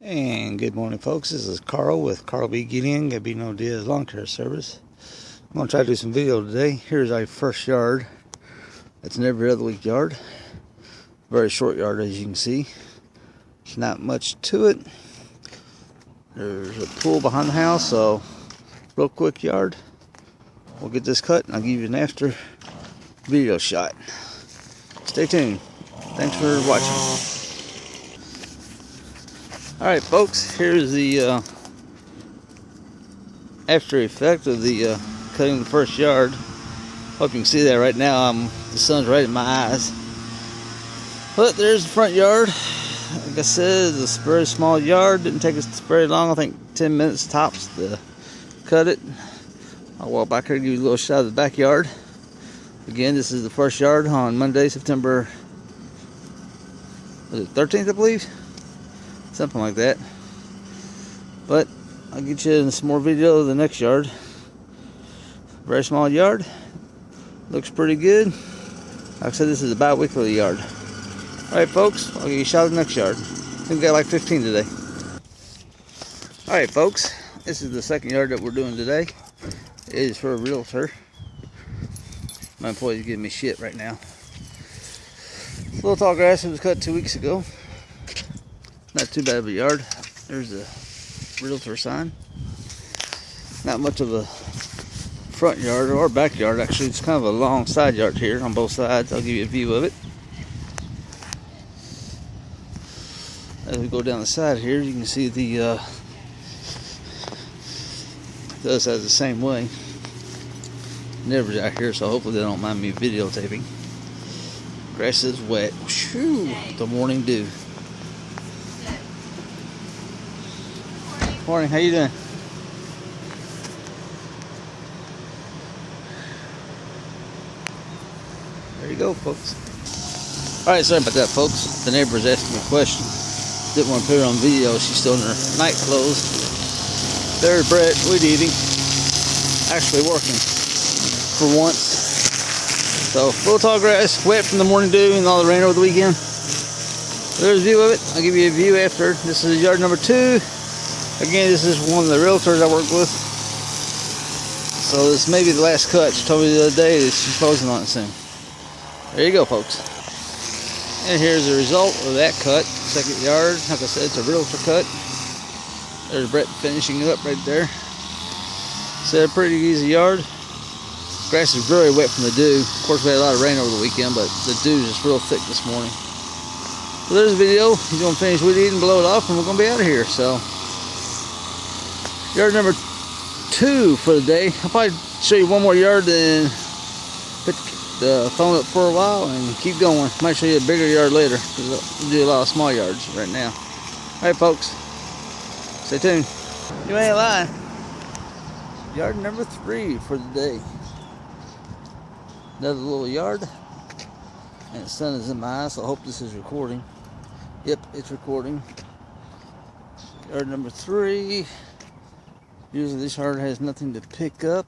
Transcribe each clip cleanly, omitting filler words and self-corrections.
And good morning, folks. This is Carl with Carl B. Gideon, Gabino Diaz Lawn Care Service. I'm going to try to do some video today. Here's our first yard. It's an every other week yard. Very short yard, as you can see. There's not much to it. There's a pool behind the house, so real quick yard. We'll get this cut and I'll give you an after video shot. Stay tuned. Thanks for watching. Alright folks, here's the after effect of the cutting the first yard. Hope you can see that right now. The sun's right in my eyes. But there's the front yard. Like I said, it's a very small yard. Didn't take us very long. I think 10 minutes tops to cut it. I'll walk back here and give you a little shot of the backyard. Again, this is the first yard on Monday, September 13th, I believe. Something like that. But I'll get you in some more video of the next yard. Very small yard. Looks pretty good. Like I said, this is a bi-weekly yard. Alright folks, I'll give you a shot of the next yard. I think we got like 15 today. Alright folks, this is the second yard that we're doing today. It is for a realtor. My employee's giving me shit right now. This little tall grass that was cut 2 weeks ago. Not too bad of a yard. There's a realtor sign. Not much of a front yard or backyard, actually. It's kind of a long side yard here on both sides. I'll give you a view of it. As we go down the side here, you can see the other side the same way. Neighbors out here, so hopefully they don't mind me videotaping. Grass is wet. Whew, the morning dew. Morning, how you doing? There you go, folks. Alright, sorry about that, folks. The neighbor's asking me a question. Didn't want to put her on video. She's still in her night clothes. There's Brett, weed eating. Actually working for once. So, little tall grass, wet from the morning dew and all the rain over the weekend. There's a view of it. I'll give you a view after. This is yard number 2. Again, this is one of the realtors I work with. So this may be the last cut. She told me the other day that she's closing on it soon. There you go, folks. And here's the result of that cut. Second yard. Like I said, it's a realtor cut. There's Brett finishing it up right there. It's a pretty easy yard. Grass is very wet from the dew. Of course, we had a lot of rain over the weekend, but the dew is just real thick this morning. So there's the video. He's going to finish weed eating, blow it off, and we're going to be out of here. So, yard number 2 for the day. I'll probably show you one more yard, then put the phone up for a while and keep going. Might show you a bigger yard later, because we'll do a lot of small yards right now. Alright folks, stay tuned. You ain't lying. Yard number 3 for the day. Another little yard. And the sun is in my eyes, so I hope this is recording. Yep, it's recording. Yard number 3. Usually this yard has nothing to pick up.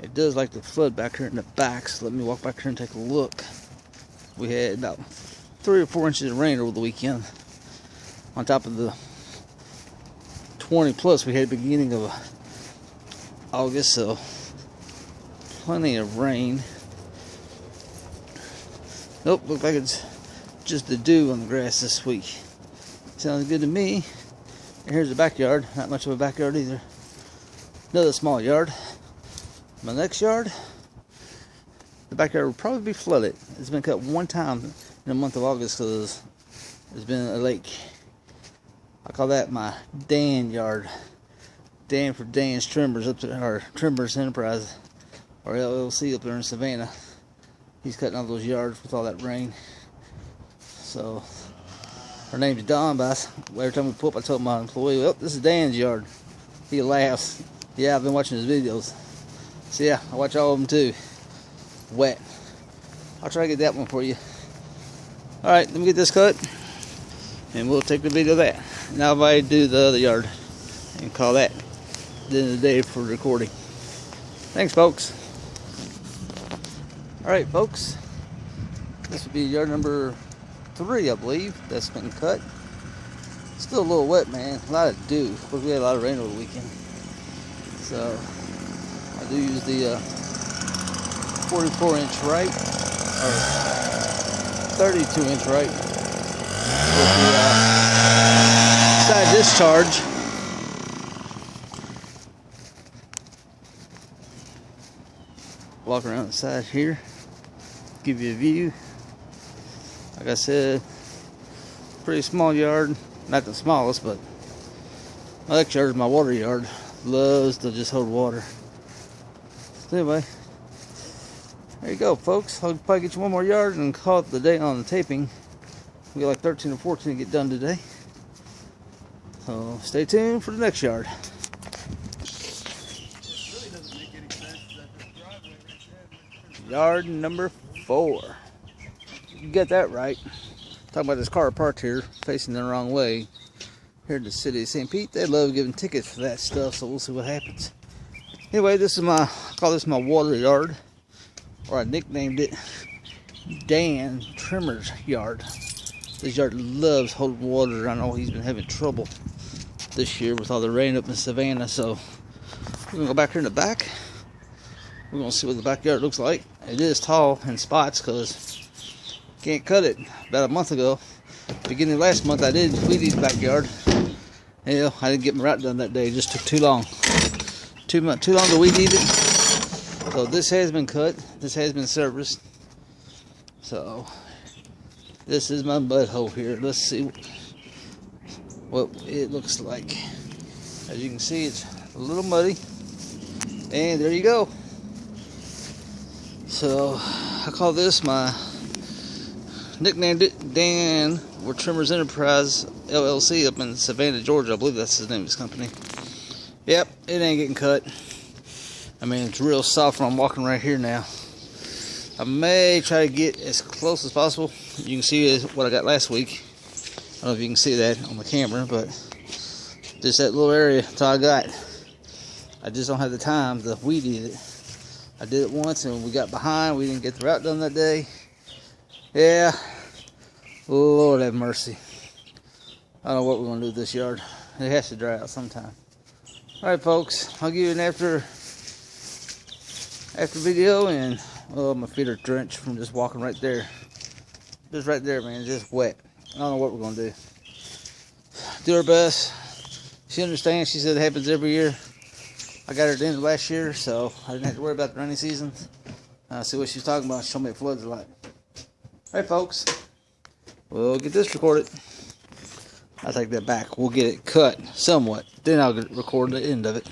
It does like to flood back here in the back, so let me walk back here and take a look. We had about 3 or 4 inches of rain over the weekend. On top of the 20 plus we had at the beginning of August, so plenty of rain. Nope, looks like it's just the dew on the grass this week. Sounds good to me. And here's the backyard. Not much of a backyard either. Another small yard. My next yard, the backyard will probably be flooded. It's been cut one time in the month of August because there's been a lake. I call that my Dan yard. Dan for Dan's Trimmers up there, or Trimmers Enterprise, or LLC up there in Savannah. He's cutting all those yards with all that rain. So her name's Dawn, but every time we pull up, I told my employee, well, this is Dan's yard. He laughs. Yeah, I've been watching his videos. So yeah, I watch all of them too. Wet. I'll try to get that one for you. Alright, let me get this cut. And we'll take the video of that. Now if I do the other yard. And call that the end of the day for recording. Thanks, folks. Alright, folks. This would be yard number 3, I believe. That's been cut. Still a little wet, man. A lot of dew. Of course, we had a lot of rain over the weekend. So, I do use the 44-inch right, or 32-inch right, with the side discharge. Walk around the side here, give you a view. Like I said, pretty small yard. Not the smallest, but my next yard is my water yard. Loves to just hold water. So anyway, there you go, folks. I'll probably get you one more yard and call it the day on the taping. We got like 13 or 14 to get done today. So stay tuned for the next yard. Yard number 4. You get that right. Talking about this car parked here, facing the wrong way. Here in the city of St. Pete, they love giving tickets for that stuff, so we'll see what happens. Anyway, this is I call this my water yard, or I nicknamed it Dan Trimmer's yard. This yard loves holding water. I know he's been having trouble this year with all the rain up in Savannah, so we're gonna go back here in the back. We're gonna see what the backyard looks like. It is tall in spots because can't cut it. About a month ago, beginning of last month, I did weed eat the backyard. Hell, I didn't get my route done that day. It just took too long. Too long to weed eat it. So this has been cut. This has been serviced. So this is my mud hole here. Let's see what it looks like. As you can see, it's a little muddy. And there you go. So I call this nicknamed it Dan Trimmers Enterprise LLC up in Savannah, Georgia. I believe that's the name of his company. Yep, it ain't getting cut. I mean, it's real soft when I'm walking right here now. I may try to get as close as possible. You can see what I got last week. I don't know if you can see that on the camera, but just that little area, that's all I got. I just don't have the time to weed eat it. I did it once and we got behind. We didn't get the route done that day. Yeah, Lord have mercy. I don't know what we're going to do with this yard. It has to dry out sometime. Alright, folks, I'll give you an after video, and oh, my feet are drenched from just walking right there. Just right there, man, just wet. I don't know what we're going to do. Do our best. She understands. She said it happens every year. I got her at the end of last year, so I didn't have to worry about the rainy season. See what she's talking about. Show me what floods are like. Alright, folks, we'll get this recorded. I'll take that back. We'll get it cut somewhat. Then I'll record the end of it.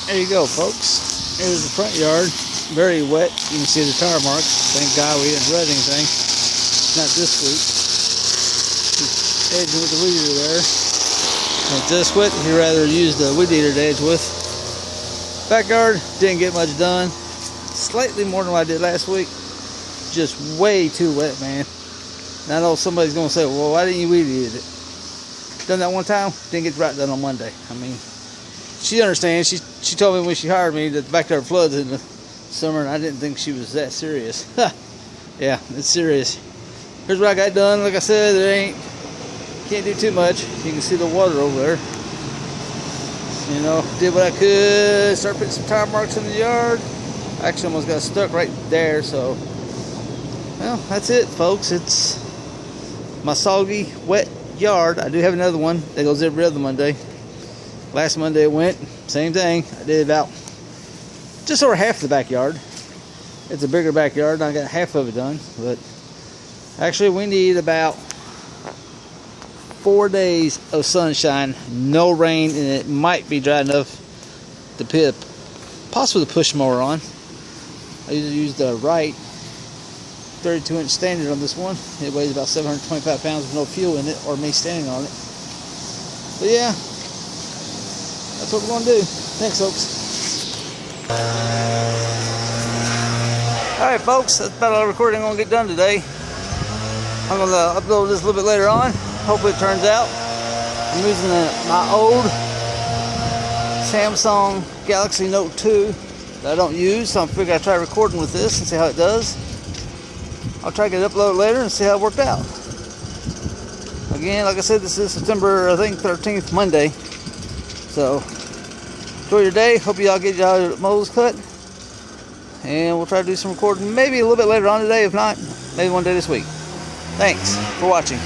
There you go, folks. Here's the front yard. Very wet. You can see the tire marks. Thank God we didn't rut anything. Not this week. Just edging with the weed eater there. And this wet, he'd rather use the weed eater to edge with. Backyard, didn't get much done. Slightly more than what I did last week. Just way too wet, man. And I know somebody's going to say, well, why didn't you weed eat it? Done that one time, didn't get the right done on Monday. I mean, she understands. She told me when she hired me that the backyard floods in the summer, and I didn't think she was that serious. Yeah, it's serious. Here's what I got done. Like I said, can't do too much. You can see the water over there. You know, did what I could. Start putting some tire marks in the yard. Actually, almost got stuck right there. So, well, that's it, folks. It's my soggy, wet yard. I do have another one that goes every other Monday. Last Monday it went, same thing. I did about just over half the backyard. It's a bigger backyard, and I got half of it done. But actually, we need about 4 days of sunshine, no rain, and it might be dry enough to possibly the push mower on. I usually use the Wright 32-inch standard on this one. It weighs about 725 pounds with no fuel in it, or me standing on it. But yeah, that's what we're going to do. Thanks, folks. Alright, folks, that's about all the recording I'm going to get done today. I'm going to upload this a little bit later on. Hopefully it turns out. I'm using my old Samsung Galaxy Note 2 that I don't use, so I'm figuring I'll try recording with this and see how it does. I'll try to get it uploaded later and see how it worked out. Again, like I said, this is September, I think, 13th, Monday. So, enjoy your day. Hope y'all get your moles cut. And we'll try to do some recording maybe a little bit later on today. If not, maybe one day this week. Thanks for watching.